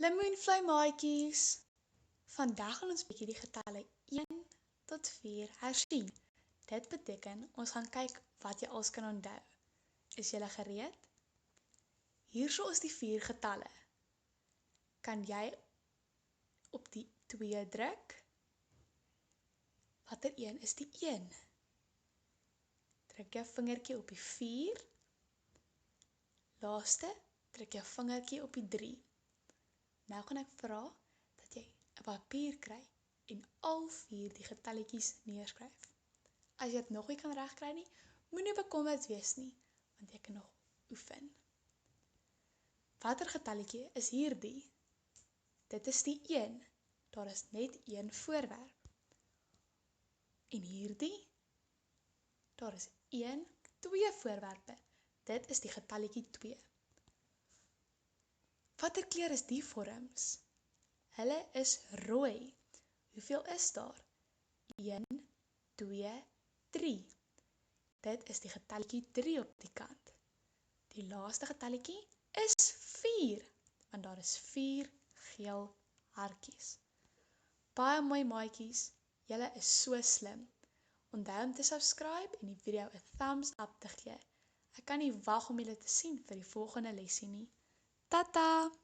Lemoenvlei maatjies. Vandag gaan ons bietjie die getalle 1 tot 4 hersien. Dit beteken ons gaan kyk wat jy als kan onthou. Is julle gereed? Hierso is die 4 getalle. Kan jy op die 2 druk? Watter een is die 1? Druk jou vingertjie op die 4. Laaste, druk jou vingertjie op die 3. Nou gaan ek vra dat jy 'n papier kry en al 4 die getalletjies neerskryf. As jy dit nog nie kan regkry nie, moenie bekommerd wees nie, want jy kan nog oefen. Watter getalletjie is hierdie? Dit is die 1. Daar is net 1 voorwerp. En hierdie? Daar is 2 voorwerpe. Dit is die getalletjie 2. Watter kleur is die vorms? Hulle is rooi. Hoeveel is daar? 1, 2, 3. Dit is die getalletjie 3 op die kant. Die laaste getalletjie is 4, want daar is 4 geel hartjies. Baie mooi maatjies, julle is so slim. Onthou om te subscribe en die video 'n thumbs up te gee. Ek kan nie wag om julle te sien vir die volgende lesie nie. Tata!